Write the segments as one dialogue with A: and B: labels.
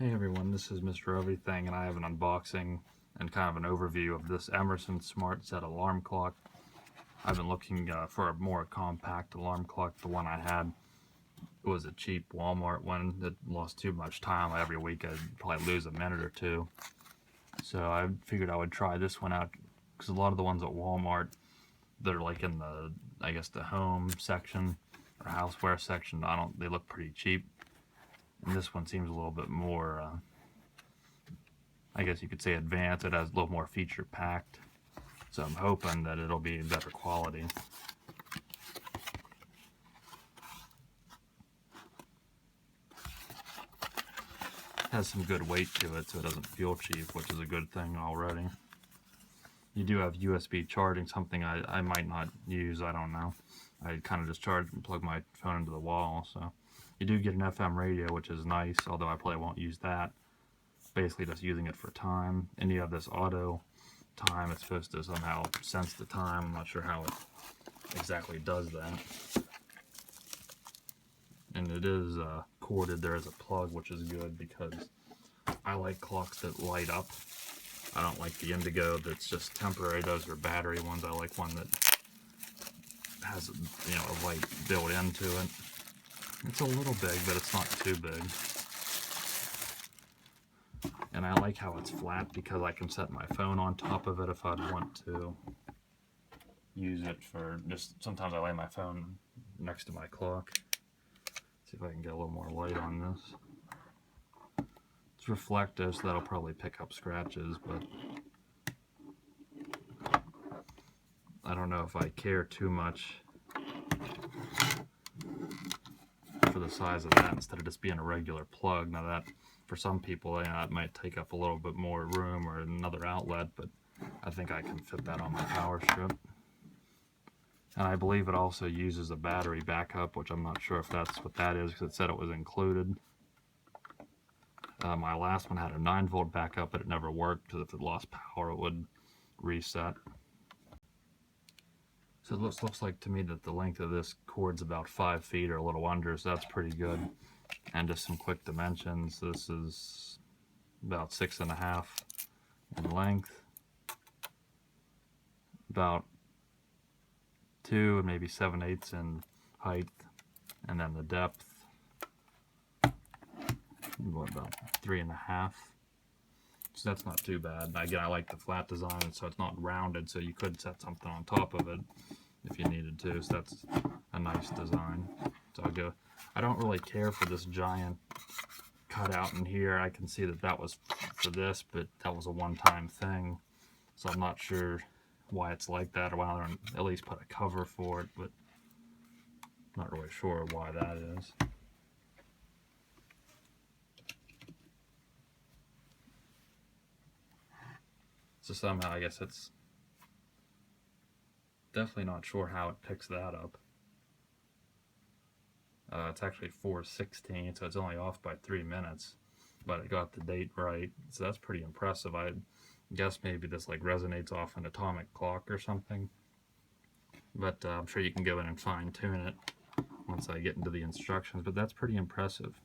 A: Hey everyone, this is Mr. Everything, and I have an unboxing and kind of an overview of this Emerson SmartSet alarm clock. I've been looking for a more compact alarm clock. The one I had was a cheap Walmart one that lost too much time. Every week I'd probably lose a minute or two. So I figured I would try this one out because a lot of the ones at Walmart, they're like in the, I guess, the home section or houseware section. They look pretty cheap. And this one seems a little bit more I guess you could say advanced. It has a little more feature packed, so I'm hoping that it'll be better quality. It has some good weight to it, so it doesn't feel cheap, which is a good thing already. You do have USB charging, something I might not use, I don't know. I kind of just charge and plug my phone into the wall, so. You do get an FM radio, which is nice, although I probably won't use that. Basically just using it for time, and you have this auto time. It's supposed to somehow sense the time. I'm not sure how it exactly does that. And it is corded. There is a plug, which is good because I like clocks that light up. I don't like the indigo that's just temporary. Those are battery ones. I like one that has, a light built into it. It's a little big, but it's not too big. And I like how it's flat because I can set my phone on top of it if I'd want to use it for just, sometimes I lay my phone next to my clock. See if I can get a little more light on this. It's reflective, so that'll probably pick up scratches, but I don't know if I care too much for the size of that instead of just being a regular plug. Now that, for some people, it might take up a little bit more room or another outlet, but I think I can fit that on my power strip. And I believe it also uses a battery backup, which I'm not sure if that's what that is because it said it was included. My last one had a 9-volt backup, but it never worked because if it lost power, it would reset. So it looks like to me that the length of this cord's about 5 feet or a little under, so that's pretty good. And just some quick dimensions. This is about 6.5 in length, about 2 and maybe 7/8 in height, and then the depth, what, about 3.5. So that's not too bad. Again, I like the flat design, so it's not rounded, so you could set something on top of it if you needed to. So that's a nice design. So I don't really care for this giant cutout in here. I can see that that was for this, but that was a one-time thing. So I'm not sure why it's like that, or why they at least put a cover for it, but not really sure why that is. So somehow, I guess it's definitely not sure how it picks that up. It's actually 4:16, so it's only off by 3 minutes, but it got the date right, so that's pretty impressive. I guess maybe this like resonates off an atomic clock or something, but I'm sure you can go in and fine tune it once I get into the instructions, but that's pretty impressive.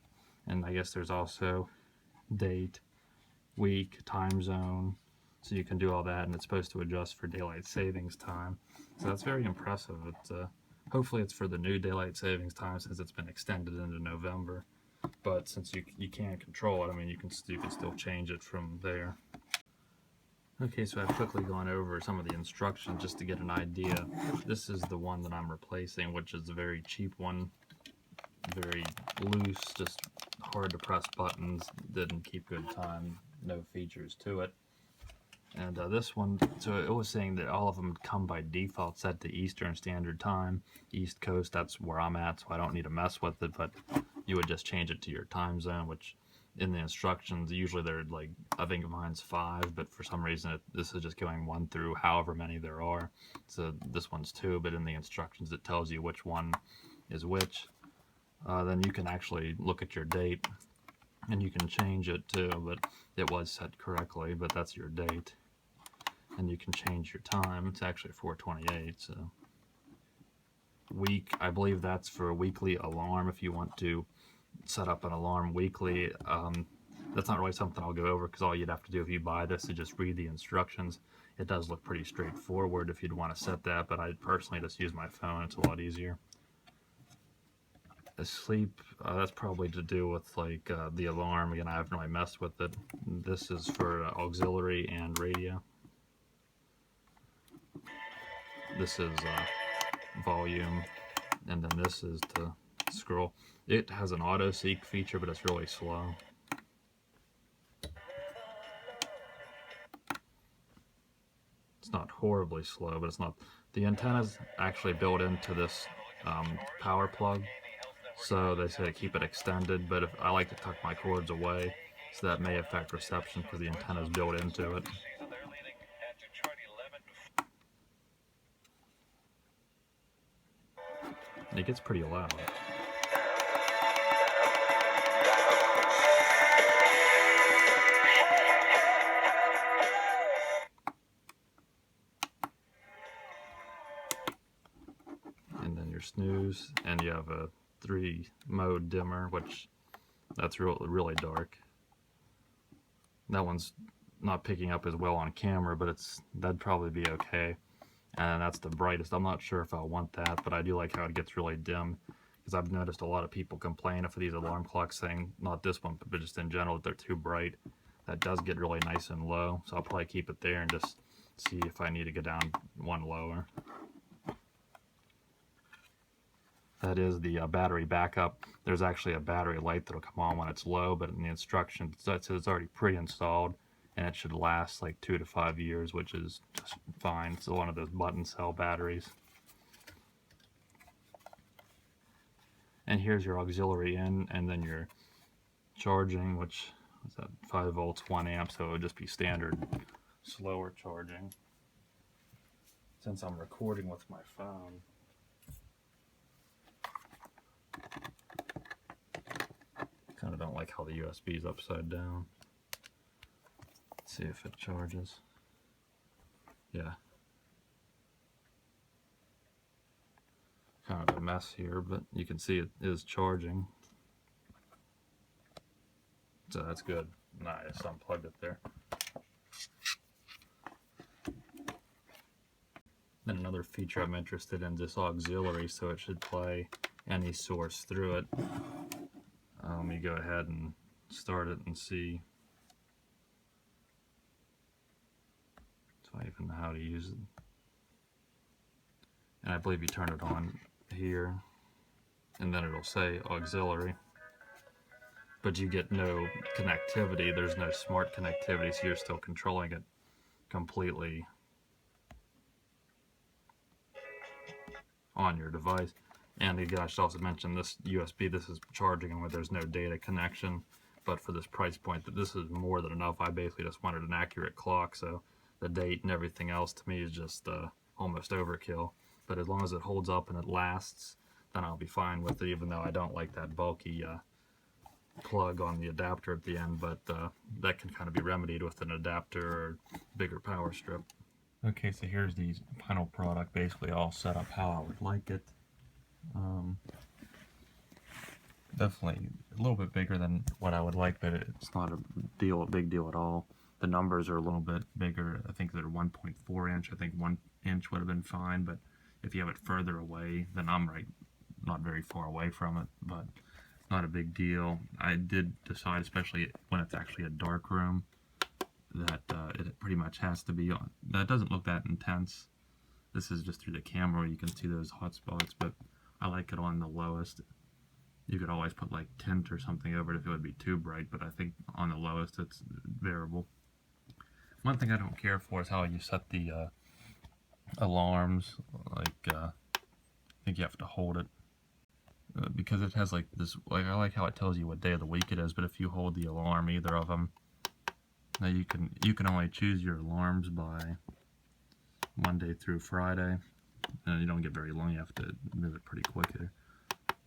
A: And I guess there's also date, week, time zone, so you can do all that, and it's supposed to adjust for daylight savings time. So that's very impressive. Hopefully it's for the new daylight savings time since it's been extended into November. But since you can't control it, I mean, you can still change it from there. Okay, so I've quickly gone over some of the instructions just to get an idea. This is the one that I'm replacing, which is a very cheap one. Very loose, just hard to press buttons, didn't keep good time, no features to it. And this one, so it was saying that all of them come by default set to Eastern Standard Time, East Coast, that's where I'm at, so I don't need to mess with it, but you would just change it to your time zone, which in the instructions, usually they're like, I think mine's 5, but for some reason this is just going 1 through however many there are. So this one's 2, but in the instructions it tells you which one is which. Then you can actually look at your date, and you can change it too, but it was set correctly, but that's your date. And you can change your time. It's actually 4:28, so. Week, I believe that's for a weekly alarm if you want to set up an alarm weekly. That's not really something I'll go over because all you'd have to do if you buy this is just read the instructions. It does look pretty straightforward if you'd want to set that, but I personally just use my phone. It's a lot easier. Sleep, that's probably to do with like the alarm. Again, I haven't really messed with it. This is for auxiliary and radio. This is volume, and then this is to scroll. It has an auto seek feature, but it's really slow. It's not horribly slow, but it's not. The antenna's actually built into this power plug, so they say to keep it extended, but if I like to tuck my cords away, so that may affect reception because the antenna's built into it. It gets pretty loud. And then your snooze, and you have a 3-mode dimmer, which that's really dark. That one's not picking up as well on camera, but that'd probably be okay. And that's the brightest. I'm not sure if I want that, but I do like how it gets really dim, because I've noticed a lot of people complain for these alarm clocks saying, not this one, but just in general, that they're too bright. That does get really nice and low, so I'll probably keep it there and just see if I need to go down one lower. That is the battery backup. There's actually a battery light that'll come on when it's low, but in the instructions it says it's already pre-installed and it should last like 2 to 5 years, which is just fine. It's one of those button cell batteries. And here's your auxiliary in, and then your charging, which is at 5 volts, 1 amp, so it would just be standard slower charging. Since I'm recording with my phone, kind of don't like how the USB is upside down. Let's see if it charges. Yeah. Kind of a mess here, but you can see it is charging. So that's good. Nice, unplugged it there. Then another feature I'm interested in, this auxiliary, so it should play any source through it. Let me go ahead and start it and see. So I even know how to use it. And I believe you turn it on here, and then it'll say auxiliary. But you get no connectivity. There's no smart connectivity, so you're still controlling it completely on your device. And again, I should also mention this USB, this is charging where there's no data connection, but for this price point, this is more than enough. I basically just wanted an accurate clock, so the date and everything else to me is just almost overkill. But as long as it holds up and it lasts, then I'll be fine with it, even though I don't like that bulky plug on the adapter at the end, but that can kind of be remedied with an adapter or bigger power strip. Okay, so here's the final product, basically all set up how I would like it. Definitely a little bit bigger than what I would like, but it's not a big deal at all. The numbers are a little bit bigger. I think they're 1.4 inch. I think 1 inch would have been fine, but if you have it further away, then I'm not very far away from it, but not a big deal. I did decide, especially when it's actually a dark room, that it pretty much has to be on. That doesn't look that intense. This is just through the camera, you can see those hot spots, but I like it on the lowest. You could always put like tint or something over it if it would be too bright, but I think on the lowest it's bearable. One thing I don't care for is how you set the alarms. Like I think you have to hold it because it has like this. Like I like how it tells you what day of the week it is, but if you hold the alarm, either of them, now you can only choose your alarms by Monday through Friday, and you don't get very long. You have to move it pretty quick here.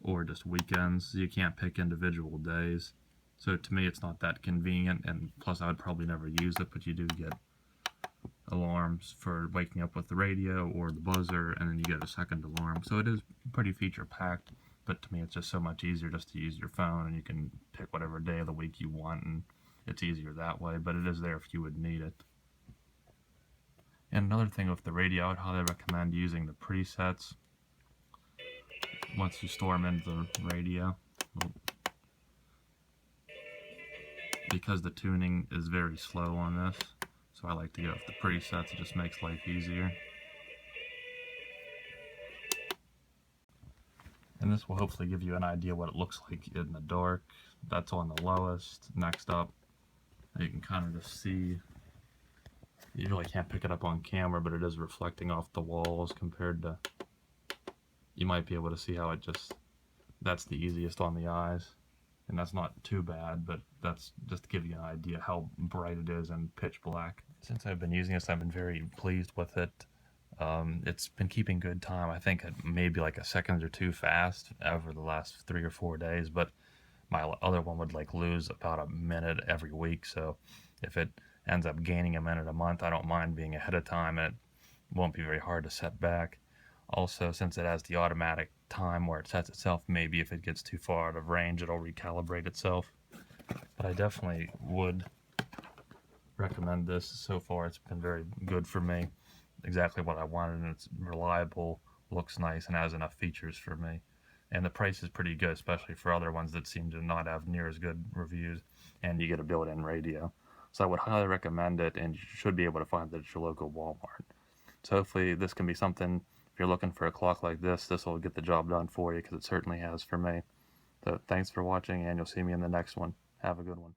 A: Or just weekends. You can't pick individual days. So to me it's not that convenient, and plus I would probably never use it, but you do get alarms for waking up with the radio or the buzzer, and then you get a second alarm. So it is pretty feature packed, but to me it's just so much easier just to use your phone, and you can pick whatever day of the week you want and it's easier that way, but it is there if you would need it. And another thing with the radio, I would highly recommend using the presets once you store them into the radio, because the tuning is very slow on this. So I like to go with the presets. It just makes life easier. And this will hopefully give you an idea what it looks like in the dark. That's on the lowest. Next up, you can kind of just see, you really can't pick it up on camera, but it is reflecting off the walls compared to, you might be able to see how it just, that's the easiest on the eyes. And that's not too bad, but that's just to give you an idea how bright it is in pitch black. Since I've been using this, I've been very pleased with it. It's been keeping good time. I think maybe like a second or two fast over the last 3 or 4 days, but my other one would like lose about a minute every week. So if it ends up gaining a minute a month, I don't mind being ahead of time, and it won't be very hard to set back. Also, since it has the automatic time where it sets itself, maybe if it gets too far out of range, it'll recalibrate itself. But I definitely would recommend this. So far, it's been very good for me. Exactly what I wanted, and it's reliable, looks nice, and has enough features for me. And the price is pretty good, especially for other ones that seem to not have near as good reviews, and you get a built-in radio. So I would highly recommend it, and you should be able to find it at your local Walmart. So hopefully this can be something, if you're looking for a clock like this will get the job done for you, because it certainly has for me. So thanks for watching, and you'll see me in the next one. Have a good one.